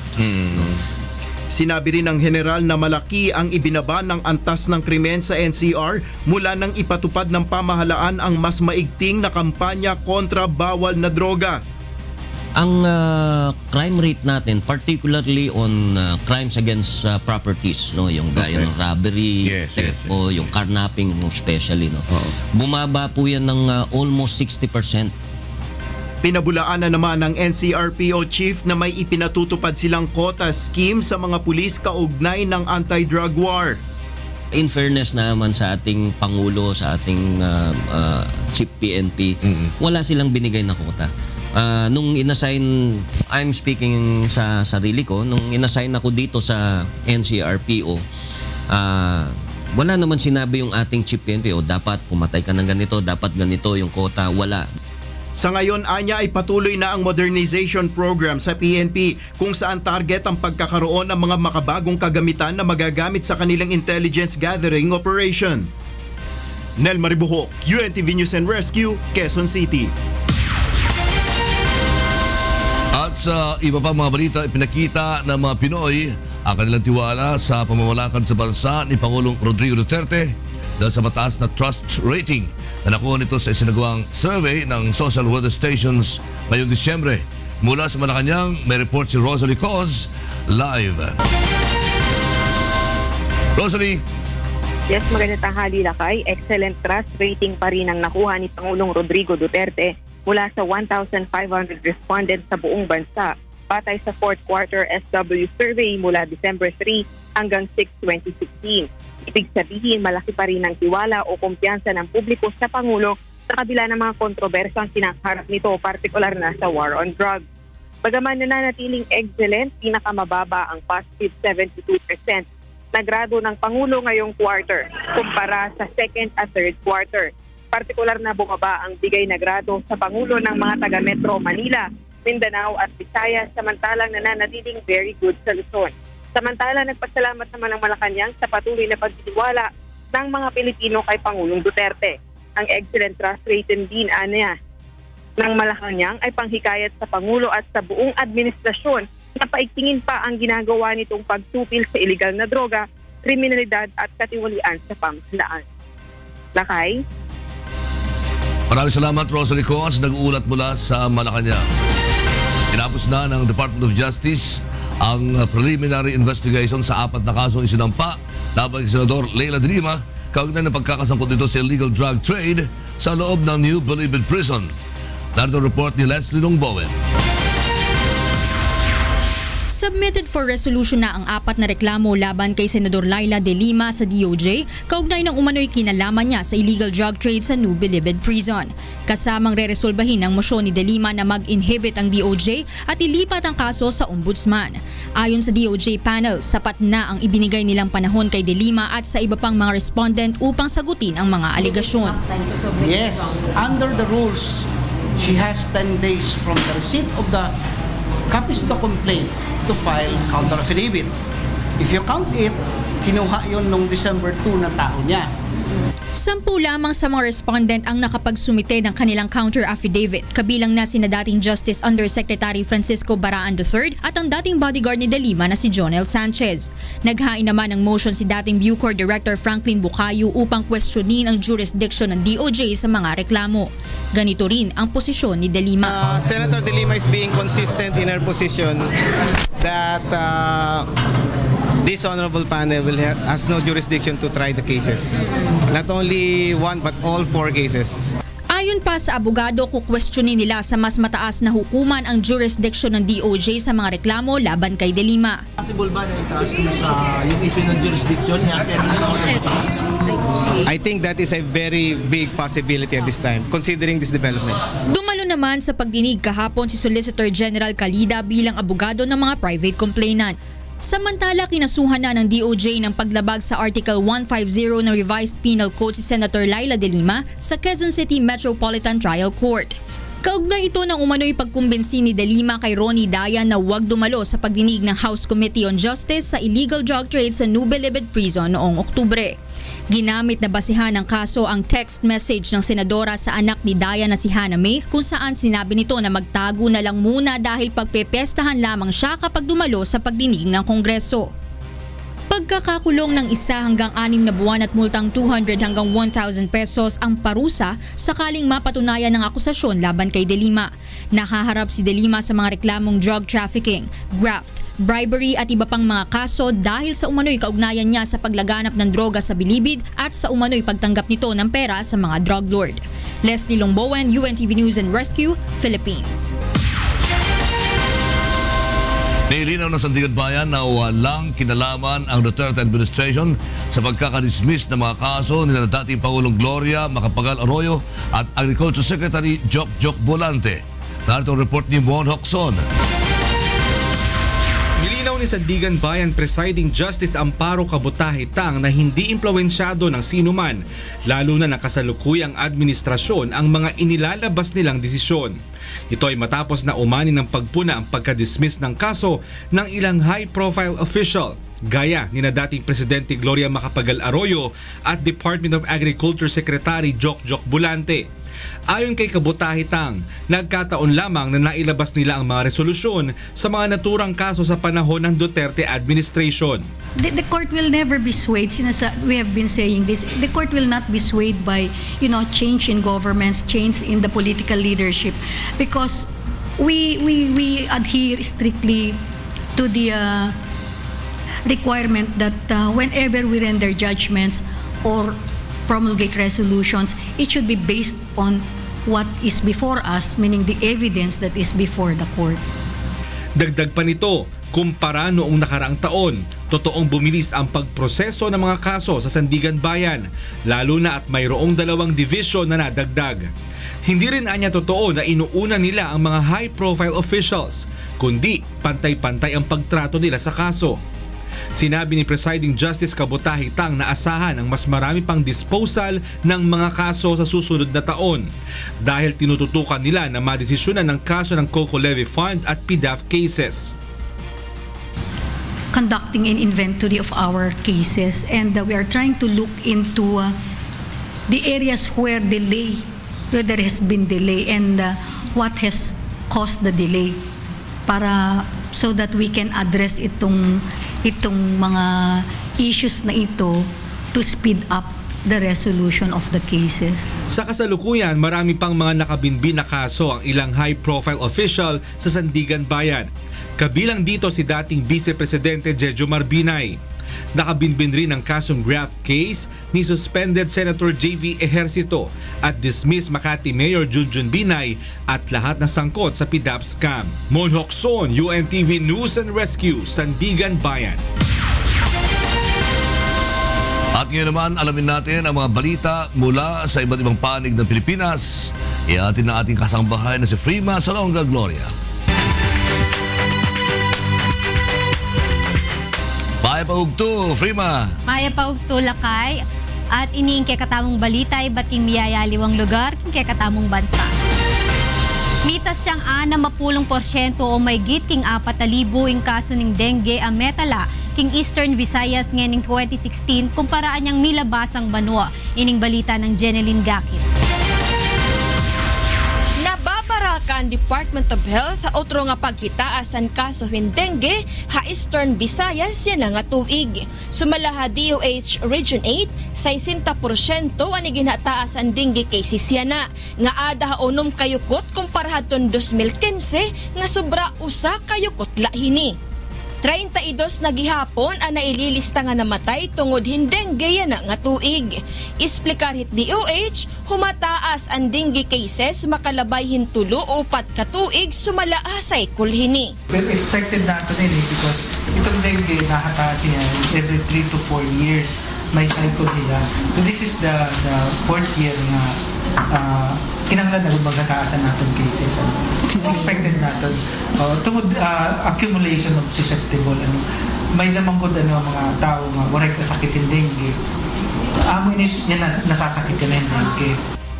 Sinabi rin ng general na malaki ang ibinaba ng antas ng krimen sa NCR mula nang ipatupad ng pamahalaan ang mas maigting na kampanya kontra bawal na droga. Ang crime rate natin, particularly on crimes against properties, no, yung gaya ng robbery, theft, o yung carnapping especially, no. Bumaba po yan ng almost 60%. Pinabulaan na naman ng NCRPO chief na may ipinatutupad silang quota scheme sa mga pulis kaugnay ng anti-drug war. In fairness naman sa ating Pangulo, sa ating Chief PNP, wala silang binigay na quota. Nung inassign, I'm speaking sa sarili ko, nung inassign ako dito sa NCRPO, wala naman sinabi yung ating Chief PNP, dapat pumatay ka ng ganito, dapat ganito yung quota, wala. Sa ngayon, anya ay patuloy na ang modernization program sa PNP kung saan target ang pagkakaroon ng mga makabagong kagamitan na magagamit sa kanilang intelligence gathering operation. Nel Maribuhok, UNTV News and Rescue, Quezon City. At sa iba pa mga balita, ipinakita ng mga Pinoy ang kanilang tiwala sa pamamalakad sa bansa ni Pangulong Rodrigo Duterte dahil sa mataas na trust rating na nakuha nito sa isinagawang survey ng social weather stations ngayong Disyembre. Mula sa Malacanang, may report si Rosalie Coz live. Rosalie. Yes, magandang tanghali lakay. Excellent trust rating pa rin ang nakuha ni Pangulong Rodrigo Duterte mula sa 1,500 respondents sa buong bansa batay sa 4th quarter SW survey mula December 3 hanggang 6, 2016. Ibig sabihin, malaki pa rin ang tiwala o kumpiyansa ng publiko sa Pangulo sa kabila ng mga kontrobersang kinakaharap nito, partikular na sa war on drugs. Bagaman nananatiling excellent, pinakamababa ang positive 72% na grado ng Pangulo ngayong quarter kumpara sa 2nd at 3rd quarter. Partikular na bumaba ang bigay na grado sa Pangulo ng mga taga Metro Manila, Mindanao at Visayas, samantalang nananatiling very good sa Luzon. Samantala, nagpasalamat naman ang Malacanang sa patuloy na pagtitiwala ng mga Pilipino kay Pangulong Duterte. Ang excellent trust rating din anya ng Malacanang ay panghikayat sa Pangulo at sa buong administrasyon na paigtingin pa ang ginagawa nitong pagtupil sa iligal na droga, kriminalidad at katiwalian sa pamahalaan. Lakay? Maraming salamat, Rosalie Coz, nag-uulat mula sa Malacanang. Tinapos na ng Department of Justice ang preliminary investigation sa 4 na kasong isinampa laban kay Senador Leila de Lima kaugnay ng pagkakasangkot nito sa illegal drug trade sa loob ng New Bilibid Prison. Narito report ni Leslie Longbowen. Submitted for resolution na ang 4 na reklamo laban kay Senador Leila de Lima sa DOJ kaugnay ng umano'y kinalaman niya sa illegal drug trade sa New Bilibid Prison. Kasamang reresolbahin ang mosyon ni de Lima na mag-inhibit ang DOJ at ilipat ang kaso sa Ombudsman. Ayon sa DOJ panel, sapat na ang ibinigay nilang panahon kay de Lima at sa iba pang mga respondent upang sagutin ang mga aligasyon. Yes, under the rules, she has 10 days from the receipt of the copies of the complaint to file counter affidavit. If you count it, kinuha yun nung December 2 na tao niya. 10 lamang sa mga respondent ang nakapagsumite ng kanilang counter affidavit, kabilang na sina dating Justice Undersecretary Francisco Baraan III at ang dating bodyguard ni de Lima na si Jonel Sanchez. Naghain naman ng motion si dating Bucor Director Franklin Bucayo upang questionin ang jurisdiction ng DOJ sa mga reklamo. Ganito rin ang posisyon ni de Lima. Senator de Lima is being consistent in her position that this honorable panel has no jurisdiction to try the cases. Not only one but all 4 cases. Ayon pa sa abogado, kukwestiyonin nila sa mas mataas na hukuman ang jurisdiction ng DOJ sa mga reklamo laban kay de Lima. Possible ba na itaas mo sa yung issue ng jurisdiction niya? I think that is a very big possibility at this time, considering this development. Dumalo naman sa pagdinig kahapon si Solicitor General Calida bilang abogado ng mga private complainant. Samantala, kinasuhan na ng DOJ ng paglabag sa Article 150 ng Revised Penal Code si Senator Leila de Lima sa Quezon City Metropolitan Trial Court. Kaugnay ito ng umano'y pagkumbinsi ni de Lima kay Ronnie Dayan na huwag dumalo sa pagdinig ng House Committee on Justice sa illegal drug trade sa New Bilibid Prison noong Oktubre. Ginamit na basihan ng kaso ang text message ng senadora sa anak ni Dayan na si Hannah May kung saan sinabi nito na magtago na lang muna dahil pagpepestahan lamang siya kapag dumalo sa pagdinig ng Kongreso. Pagkakakulong ng 1 hanggang 6 na buwan at multang 200 hanggang 1,000 pesos ang parusa sakaling mapatunayan ng akusasyon laban kay De Lima. Nakaharap si De Lima sa mga reklamong drug trafficking, graft, bribery at iba pang mga kaso dahil sa umano'y kaugnayan niya sa paglaganap ng droga sa Bilibid at sa umano'y pagtanggap nito ng pera sa mga drug lord. Leslie Longbowen, UNTV News and Rescue, Philippines. Nilinaw ng Sandigan Bayan na walang kinalaman ang Duterte administration sa pagkakadismiss ng mga kaso ni dating Pangulong Gloria Macapagal Arroyo at Agriculture Secretary Jok Bolante. Narito ang report ni Mon Hocson. Nilinaw ni Sandigan Bayan Presiding Justice Amparo Cabutahe Tang na hindi impluwensyado ng sinuman, lalo na ng kasalukuyang administrasyon ang mga inilalabas nilang desisyon. Ito ay matapos na umani ng pagpuna ang pagka-dismiss ng kaso ng ilang high-profile official, gaya ni na dating Presidente Gloria Macapagal Arroyo at Department of Agriculture Secretary Jok Bolante. Ayon kay Cabutahe Tang, nagkataon lamang na nailabas nila ang mga resolusyon sa mga naturang kaso sa panahon ng Duterte administration. The court will never be swayed. We have been saying this. The court will not be swayed by, change in governments, change in the political leadership, because we adhere strictly to the requirement that whenever we render judgments or promulgate resolutions, it should be based on what is before us, meaning the evidence that is before the court. Dagdag pa nito, kumpara noong nakaraang taon, totoong bumilis ang pagproseso ng mga kaso sa Sandigan Bayan, lalo na at mayroong 2 division na nadagdag. Hindi rin anya totoo na inuuna nila ang mga high-profile officials, kundi pantay-pantay ang pagtrato nila sa kaso. Sinabi ni Presiding Justice Cabutahe Tang na asahan ang mas marami pang disposal ng mga kaso sa susunod na taon dahil tinututukan nila na madesisyonan ng kaso ng Coco Levy Fund at PDAF cases. Conducting an inventory of our cases, and we are trying to look into the areas where there has been delay and what has caused the delay, para so that we can address itong mga issues na ito to speed up the resolution of the cases. Sa kasalukuyan, marami pang mga nakabinbin na kaso ang ilang high-profile official sa Sandigan Bayan. Kabilang dito si dating Vice Presidente Jejo Marbinay. Nakabinbin rin ang kasong graft case ni suspended Senator JV Ejercito at dismissed Makati Mayor Junjun Binay at lahat na sangkot sa PDAP scam. Mon Hocson, UNTV News and Rescue, Sandigan Bayan. At ngayon naman, alamin natin ang mga balita mula sa iba't ibang panig ng Pilipinas. Ihatin na ating kasambahay na si Frima Salonga Gloria. Maya paugto, Frima. Maya paugto, Lakay. At iniingke katamong balita ay bating miyayaliwang lugar, kingke katamong bansa. Mitas siyang 60% o may giting 4,000 ing kaso ng dengue ang metala king Eastern Visayas ngayon 2016 kumparaan niyang milabasang banwa. Ining balita ng Jeneline Gakit. Nababarakan Department of Health otro nga pagkitaasan kaso ng dengue ha Eastern Visayas yan nga tuig. Sumalaha DOH Region 8, 60% ani ginataas ang dengue cases yan na. Nga ada unom kayukot kumpara haton 2015 nga sobra usa kayukot lahini. 32 na gihapon ang naililista nga namatay tungod hindeng gaya na nga tuig. Isplikar hit DOH, humataas ang dengue cases makalabay hintulo o 4 ka tuig sumalaasay kulhini. Well, expected natin because itong dengue nakataas yan every 3 to 4 years may cycle nila. So this is the 4th year na kinanglan na magkataasan natin cases. Expected natin. Tungod accumulation of susceptible. May lamang ko mga tao nga waray kasakitin dengue. Amo init yan nasasakit ka na yung dengue.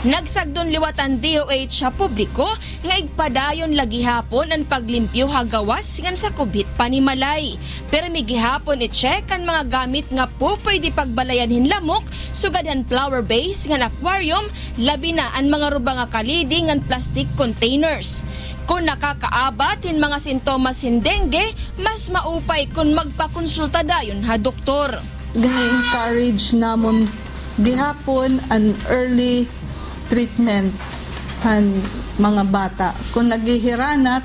Nagsagdon liwat ang DOH sa publiko nga igpadayon lagi hapon ang paglimpyo hagawas ngan sa kubhit panimalay. Pero may gihapon i-check ang mga gamit nga po pwede pagbalayan hinlamok sugadan flower base ngan aquarium labi na ang mga ruba nga kalidi ngan plastic containers. Kung nakakaabat in mga sintomas hin dengue, mas maupay kung magpakonsulta dayon ha doktor. Gina-encourage namon gihapon an early treatment han mga bata. Kung naghihiranat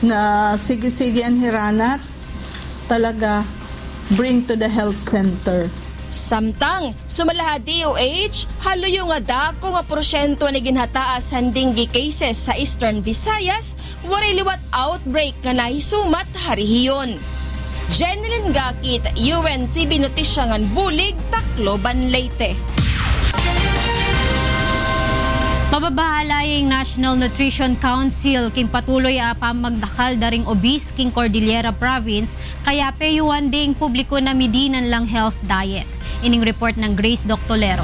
na sige-sige ang hiranat, talaga bring to the health center. Samtang, sumalaha DOH, haluyo nga dako nga porsyento na ginhataas ang dengue cases sa Eastern Visayas, waray liwat outbreak nga nahisumat harihiyon. Jeneline Gakit, UNTV Notisyangan Bulig, Tacloban, Leyte. Mababahalayang National Nutrition Council king patuloy pamagdakal daring obese king Cordillera Province kaya peyuan ding publiko na midinan lang health diet. Ining report ng Grace Doctolero.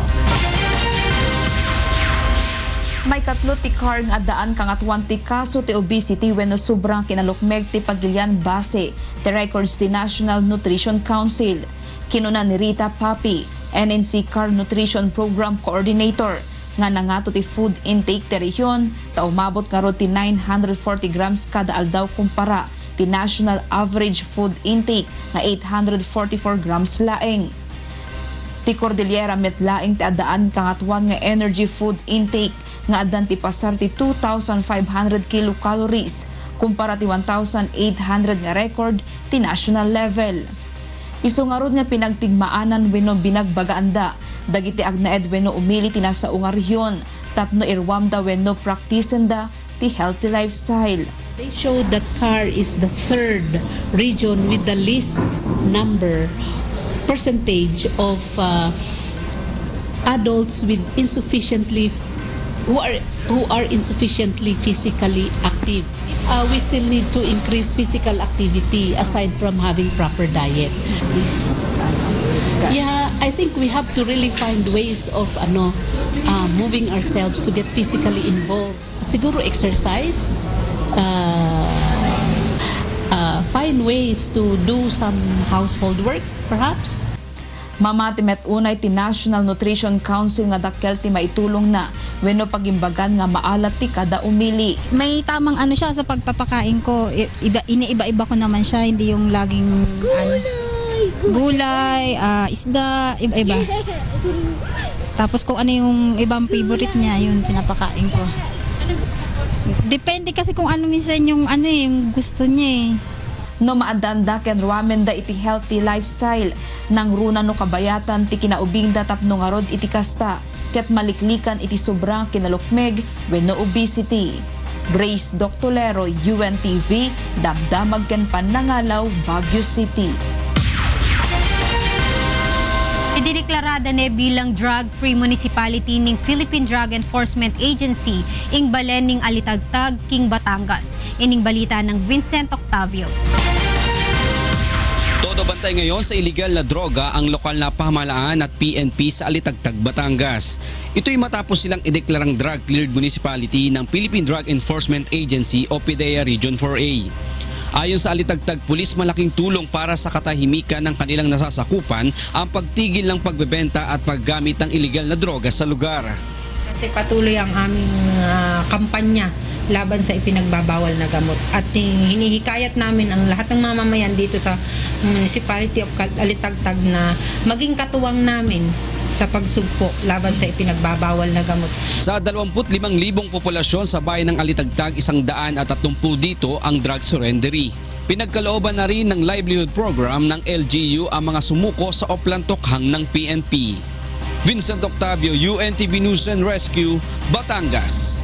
May katlo ti kar nga daan kang at 20 kaso ti obesity wenno sobrang kinalukmeg ti pagilian base ti records ti National Nutrition Council. Kinuna ni Rita Papi, NNC Car Nutrition Program Coordinator, nga nangato ti food intake ti rehiyon ta umabot nga ro ti 940 grams kada aldaw kumpara ti national average food intake nga 844 grams laeng. Ti Cordillera met laeng ti adaan kangatuan nga energy food intake nga adan ti pasar ti 2,500 kilocalories kumpara ti 1,800 nga record ti national level. Isungarod nga pinagtigmaanan wenno binagbagaanda dagiti agnaed wenno umili ti nasa unga rehiyon tapno irwamda wenno practicenda ti healthy lifestyle. They showed that Car is the third region with the least percentage of adults with who are insufficiently physically active. We still need to increase physical activity aside from having proper diet. Yeah, I think we have to really find ways of moving ourselves to get physically involved. Siguro exercise, find ways to do some household work perhaps. Mamati met unay ti National Nutrition Council nga dakkel ti maitulong na wenno pagimbagan nga maalat ti kada umili. May tamang siya sa pagpapakain ko. Iniiba-iba ko naman siya, hindi yung laging gulay, isda, iba-iba. Tapos kung ano yung ibang favorite niya, yun pinapakain ko. Depende kasi kung ano minsan yung yung gusto niya eh. No maadanda ken ramen da iti healthy lifestyle nang runa no kabayatan ti kinaubing da tapno nga rod iti kasta ket maliklikan iti sobrang kinalukmeg wenno obesity. Grace Doctolero, UNTV, Damdamag ken Panangalaw, Baguio City. Idineklarada ne bilang drug-free municipality ning Philippine Drug Enforcement Agency ing balen ning Alitagtag, King Batangas. Ining balita ng Vincent Octavio. Todo bantay ngayon sa illegal na droga ang lokal na pamahalaan at PNP sa Alitagtag, Batangas. Ito'y matapos silang ideklarang drug-cleared municipality ng Philippine Drug Enforcement Agency o PDEA Region 4A. Ayon sa Alitagtag Police, malaking tulong para sa katahimikan ng kanilang nasasakupan ang pagtigil ng pagbebenta at paggamit ng illegal na droga sa lugar. Kasi patuloy ang aming kampanya laban sa ipinagbabawal na gamot. At hinihikayat namin ang lahat ng mamamayan dito sa Municipality of Alitagtag na maging katuwang namin sa pagsugpo laban sa ipinagbabawal na gamot. Sa 25,000 populasyon sa bayan ng Alitagtag, 130 dito ang drug surrendery. Pinagkalooban na rin ng livelihood program ng LGU ang mga sumuko sa oplantokhang ng PNP. Vincent Octavio, UNTV News and Rescue, Batangas.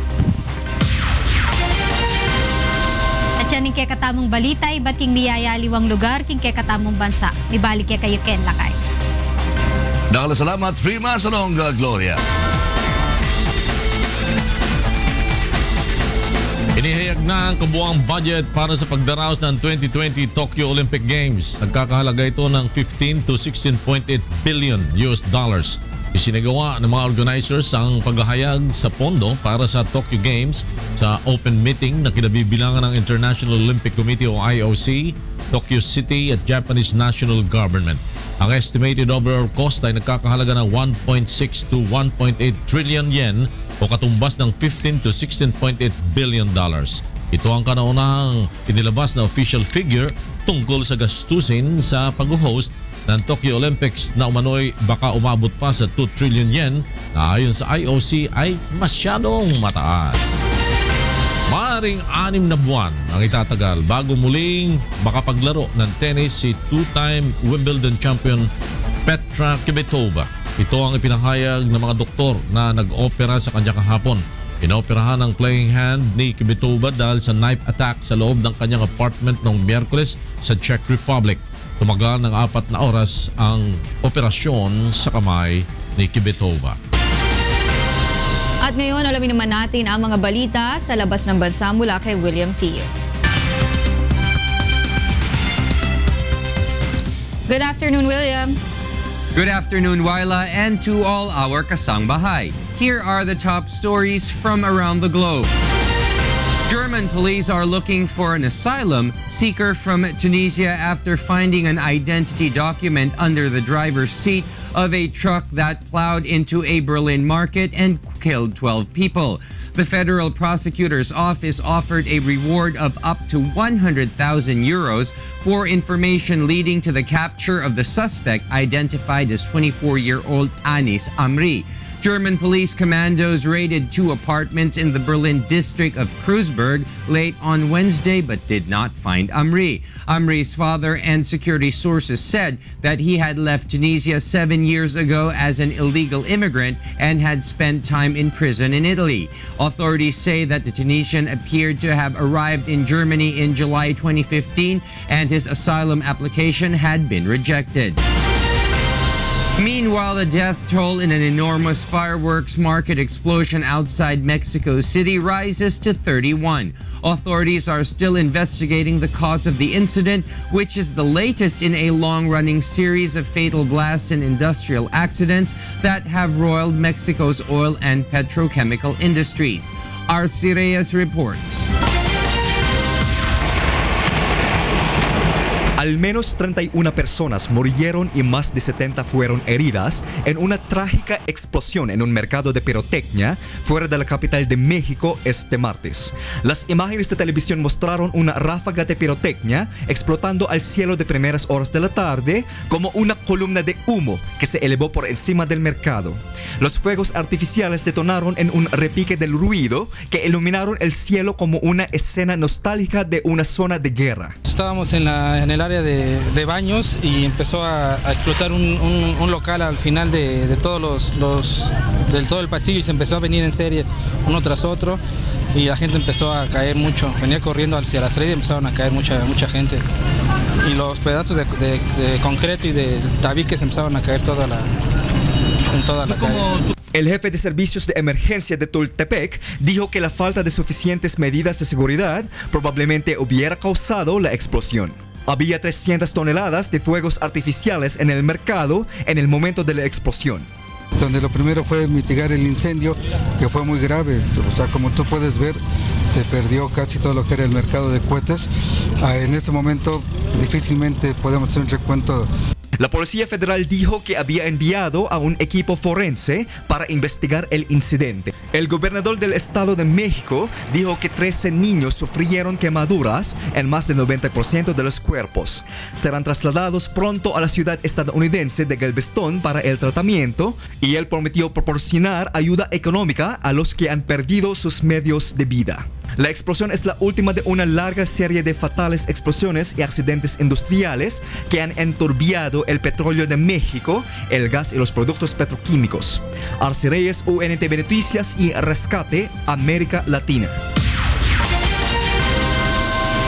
At yan king katamong balita, iba't king miyayaliwang lugar, king katamong bansa. Ibalik kayo Ken Lakay. Salamat, Frima Salonga, Gloria. Inihayag na ang kabuuang budget para sa pagdaraos ng 2020 Tokyo Olympic Games. Nagkakahalaga ito ng 15 to 16.8 billion US dollars. Isinagawa ng mga organizers ang paghahayag sa pondo para sa Tokyo Games sa open meeting na kinabibilangan ng International Olympic Committee o IOC, Tokyo City at Japanese National Government. Ang estimated overall cost ay nagkakahalaga ng 1.6 to 1.8 trillion yen o katumbas ng 15 to 16.8 billion dollars. Ito ang kanaunahang inilabas na official figure tungkol sa gastusin sa pag-host ng Tokyo Olympics na umano'y baka umabot pa sa 2 trillion yen na ayon sa IOC ay masyadong mataas. Maaaring 6 na buwan ang itatagal bago muling makapaglaro ng tennis si two-time Wimbledon champion Petra Kvitova. Ito ang ipinahayag ng mga doktor na nag-opera sa kanya kahapon. Pinaoperahan ang playing hand ni Kvitova dahil sa knife attack sa loob ng kanyang apartment noong Miyerkules sa Czech Republic. Tumagal ng 4 na oras ang operasyon sa kamay ni Kvitova. At ngayon, alamin naman natin ang mga balita sa labas ng bansa mula kay William Theo. Good afternoon, William. Good afternoon, Wyla, and to all our kasangbahay. Here are the top stories from around the globe. German police are looking for an asylum seeker from Tunisia after finding an identity document under the driver's seat of a truck that plowed into a Berlin market and killed 12 people. The Federal Prosecutor's Office offered a reward of up to 100,000 euros for information leading to the capture of the suspect identified as 24-year-old Anis Amri. German police commandos raided 2 apartments in the Berlin district of Kreuzberg late on Wednesday but did not find Amri. Amri's father and security sources said that he had left Tunisia 7 years ago as an illegal immigrant and had spent time in prison in Italy. Authorities say that the Tunisian appeared to have arrived in Germany in July 2015 and his asylum application had been rejected. Meanwhile, the death toll in an enormous fireworks market explosion outside Mexico City rises to 31. Authorities are still investigating the cause of the incident, which is the latest in a long-running series of fatal blasts and industrial accidents that have roiled Mexico's oil and petrochemical industries. Arci Reyes reports. Al menos 31 personas murieron y más de 70 fueron heridas en una trágica explosión en un mercado de pirotecnia fuera de la capital de México este martes. Las imágenes de televisión mostraron una ráfaga de pirotecnia explotando al cielo de primeras horas de la tarde como una columna de humo que se elevó por encima del mercado. Los fuegos artificiales detonaron en un repique del ruido que iluminaron el cielo como una escena nostálgica de una zona de guerra. Estábamos en el área de baños y empezó a explotar un local al final de todos del todo el pasillo y se empezó a venir en serie uno tras otro y la gente empezó a caer mucho. Venía corriendo hacia la salida y empezaron a caer mucha gente. Y los pedazos de concreto y de tabiques empezaron a caer en toda la calle. El jefe de servicios de emergencia de Tultepec dijo que la falta de suficientes medidas de seguridad probablemente hubiera causado la explosión. Había 300 toneladas de fuegos artificiales en el mercado en el momento de la explosión. Donde lo primero fue mitigar el incendio, que fue muy grave. O sea, como tú puedes ver, se perdió casi todo lo que era el mercado de cohetes. En este momento difícilmente podemos hacer un recuento. La Policía Federal dijo que había enviado a un equipo forense para investigar el incidente. El gobernador del Estado de México dijo que 13 niños sufrieron quemaduras en más del 90% de los cuerpos. Serán trasladados pronto a la ciudad estadounidense de Galveston para el tratamiento y él prometió proporcionar ayuda económica a los que han perdido sus medios de vida. La explosión es la última de una larga serie de fatales explosiones y accidentes industriales que han enturbiado el petróleo de México, el gas y los productos petroquímicos. Arci Reyes, UNTV Noticias y Rescate, América Latina.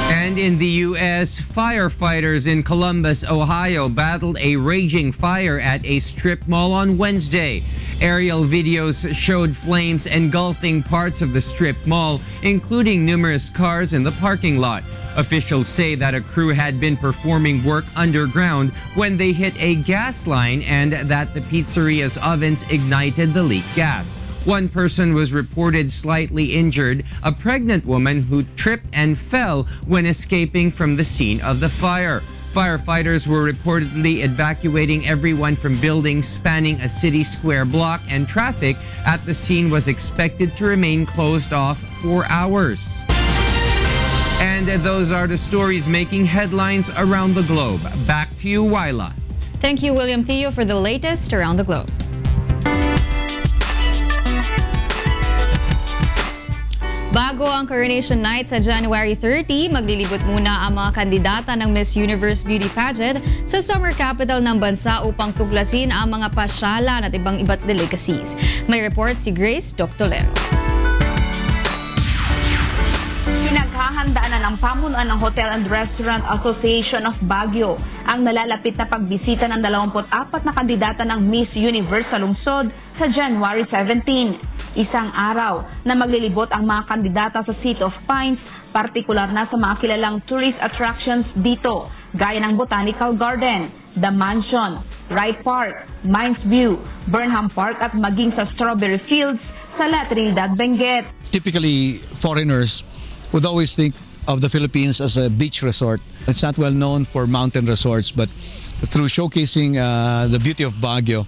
And And in the U.S., firefighters in Columbus, Ohio battled a raging fire at a strip mall on Wednesday. Aerial videos showed flames engulfing parts of the strip mall, including numerous cars in the parking lot. Officials say that a crew had been performing work underground when they hit a gas line and that the pizzeria's ovens ignited the leaked gas. One person was reported slightly injured, a pregnant woman who tripped and fell when escaping from the scene of the fire. Firefighters were reportedly evacuating everyone from buildings spanning a city square block, and traffic at the scene was expected to remain closed off for hours. And those are the stories making headlines around the globe. Back to you, Wyla. Thank you, William Theo, for the latest around the globe. Bago ang Coronation Night sa January 30, maglilibot muna ang mga kandidata ng Miss Universe Beauty Pageant sa summer capital ng bansa upang tuklasin ang mga pasyalan at iba't delicacies. May report si Grace Doctolero. Pinaghahandaan na ng pamunuan ng Hotel and Restaurant Association of Baguio ang nalalapit na pagbisita ng 24 na kandidata ng Miss Universe sa lungsod sa January 17. Isang araw na maglilibot ang mga kandidata sa City of Pines, partikular na sa mga kilalang tourist attractions dito, gaya ng Botanical Garden, The Mansion, Wright Park, Mines View, Burnham Park at maging sa Strawberry Fields sa La Trinidad, Benguet. Typically, foreigners would always think of the Philippines as a beach resort. It's not well known for mountain resorts, but through showcasing the beauty of Baguio,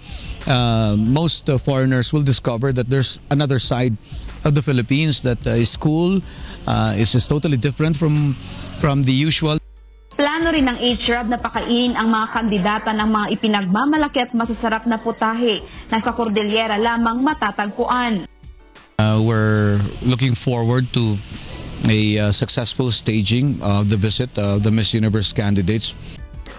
most foreigners will discover that there's another side of the Philippines that is cool, is just totally different from the usual. Plano rin ng HRAB na pakain ang mga kandidata ng mga ipinagmamalaki at masasarap na putahe na sa Cordillera lamang matatagpuan. We're looking forward to a successful staging of the visit of the Miss Universe candidates.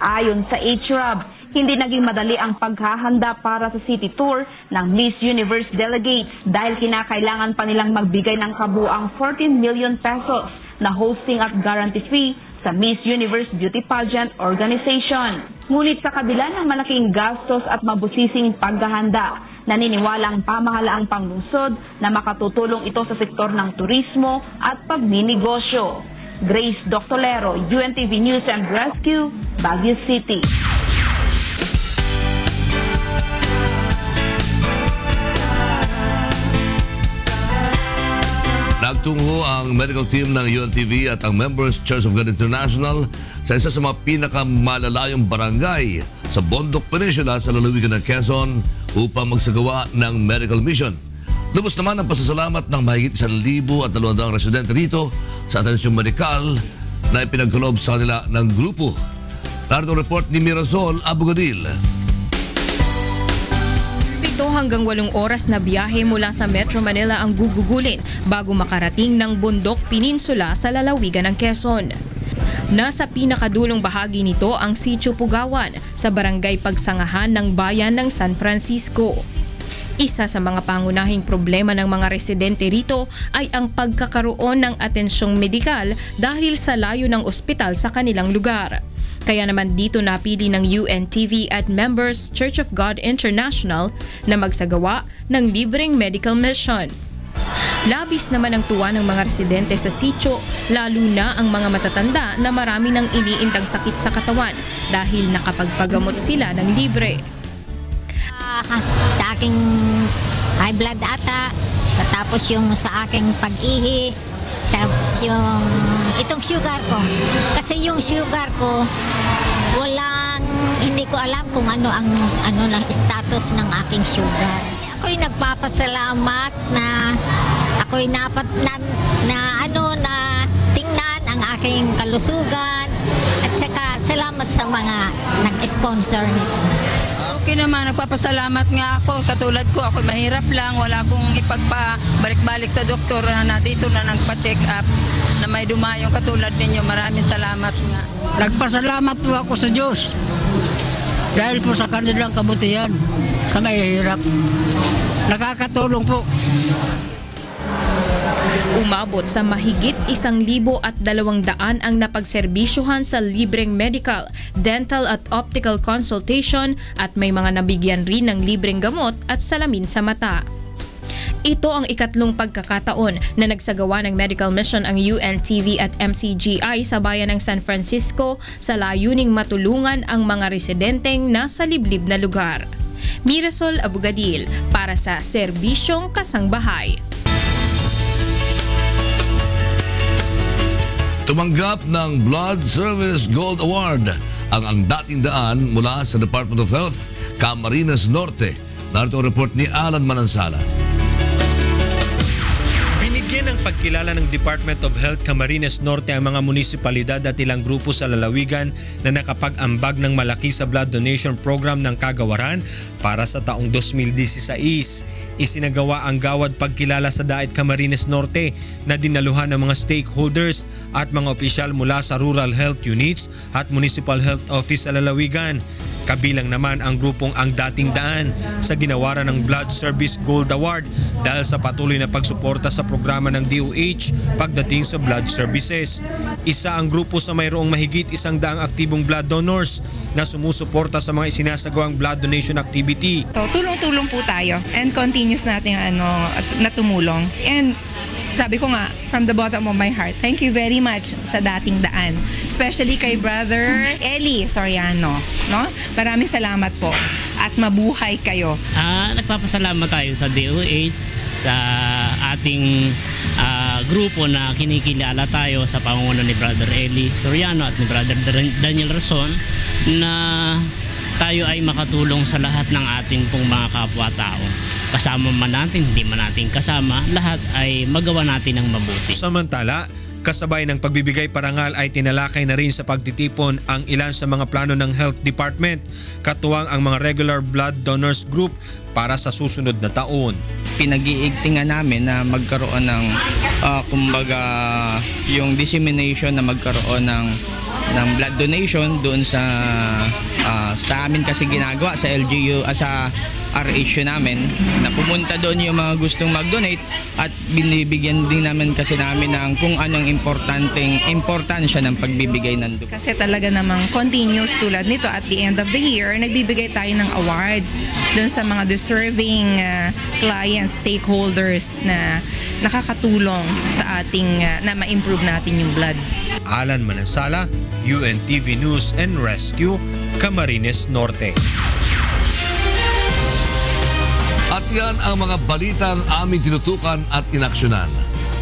Ayon sa HRAB, hindi naging madali ang paghahanda para sa city tour ng Miss Universe delegates dahil kinakailangan pa nilang magbigay ng kabuang 14 million pesos na hosting at guarantee fee sa Miss Universe Beauty Pageant Organization. Ngunit sa kabila ng malaking gastos at mabusising paghahanda, naniniwalang pamahalaang panglungsod na makatutulong ito sa sektor ng turismo at pagninegosyo. Grace Doctolero, UNTV News and Rescue, Baguio City. Nagtungo ang medical team ng UNTV at ang Members Church of God International sa isa sa mga pinakamalalayong barangay sa Bondok Peninsula sa lalawigan ng Quezon upang magsagawa ng medical mission. Lubos naman ang pasasalamat ng mahigit 1,200 residente rito sa atensyong medikal na ipinagkaloob sa kanila ng grupo. Narito ang report ni Mirazol Abogadil. 7 hanggang 8 oras na biyahe mula sa Metro Manila ang gugugulin bago makarating ng Bundok Peninsula sa lalawigan ng Quezon. Nasa pinakadulong bahagi nito ang Sitio Pugawan sa barangay Pagsangahan ng bayan ng San Francisco. Isa sa mga pangunahing problema ng mga residente rito ay ang pagkakaroon ng atensyong medikal dahil sa layo ng ospital sa kanilang lugar. Kaya naman dito napili ng UNTV at Members Church of God International na magsagawa ng libreng medical mission. Labis naman ang tuwa ng mga residente sa sitio, lalo na ang mga matatanda na marami ng iniindang sakit sa katawan dahil nakapagpagamot sila ng libre. Sa aking high blood ata, tapos yung sa aking pag-ihi, tapos yung itong sugar ko. Kasi yung sugar ko, hindi ko alam kung ano ang status ng aking sugar. Ako'y nagpapasalamat na ako'y na tingnan ang aking kalusugan at saka salamat sa mga nag-sponsor nito. Okay naman, nagpapasalamat nga ako. Katulad ko, ako mahirap lang. Wala akong ipagpabalik-balik sa doktor na dito na nagpa-check up na may dumayong katulad ninyo. Maraming salamat nga. Nagpasalamat po ako sa Diyos dahil po sa kanilang kabutihan sa mahihirap. Nakakatulong po. Umabot sa mahigit 1,200 ang napagserbisyuhan sa libreng medical, dental at optical consultation at may mga nabigyan rin ng libreng gamot at salamin sa mata. Ito ang ikatlong pagkakataon na nagsagawa ng medical mission ang UNTV at MCGI sa bayan ng San Francisco sa layuning matulungan ang mga residenteng nasa liblib na lugar. Mirasol Abugadil para sa Serbisyong Kasangbahay. Tumanggap ng Blood Service Gold Award ang dating daan mula sa Department of Health, Camarines Norte. Narito ang report ni Alan Manansala. Binigyan ng pagkilala ng Department of Health Camarines Norte ang mga munisipalidad at ilang grupo sa lalawigan na nakapag-ambag ng malaki sa blood donation program ng Kagawaran para sa taong 2016. Isinagawa ang gawad pagkilala sa Daet Camarines Norte na dinaluhan ng mga stakeholders at mga opisyal mula sa Rural Health Units at Municipal Health Office sa lalawigan. Kabilang naman ang grupong Ang Dating Daan sa ginawaran ng Blood Service Gold Award dahil sa patuloy na pagsuporta sa programa ng DOH pagdating sa blood services. Isa ang grupo sa mayroong mahigit 100 aktibong blood donors na sumusuporta sa mga isinasagawang blood donation activity. So, tulong-tulong po tayo and continuous natin na tumulong. And sabi ko nga, from the bottom of my heart, thank you very much sa Dating Daan. Especially kay Brother Eli Soriano. No? Maraming salamat po. At mabuhay kayo. Nagpapasalamat tayo sa DOH, sa ating grupo na kinikilala tayo sa pamumuno ni Brother Eli Soriano at ni Brother Daniel Rason na tayo ay makatulong sa lahat ng ating pong mga kapwa-tao. Kasama man natin, hindi man natin kasama, lahat ay magawa natin ng mabuti. Samantala, kasabay ng pagbibigay parangal ay tinalakay na rin sa pagtitipon ang ilan sa mga plano ng Health Department, katuwang ang mga regular blood donors group para sa susunod na taon. Pinag-iigtingan namin na magkaroon ng kumbaga yung dissemination na magkaroon ng blood donation doon sa amin kasi ginagawa sa LGU sa RH namin na pumunta doon yung mga gustong mag-donate at binibigyan din namin kasi namin ng kung anong importansya ng pagbibigay ng dugo. Kasi talaga namang continuous tulad nito at the end of the year, nagbibigay tayo ng awards doon sa mga deserving clients, stakeholders na nakakatulong sa ating na ma-improve natin yung blood. Alan Manansala, UNTV News and Rescue, Camarines Norte. At yan ang mga balitang aming tinutukan at inaksyonan.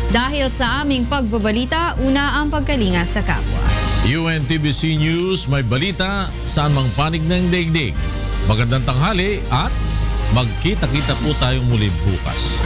Dahil sa aming pagbabalita, una ang pagkalinga sa kapwa. UNTBC News, may balita saan mang panig ng daigdig. Magandang tanghali at magkita-kita po tayong muli bukas.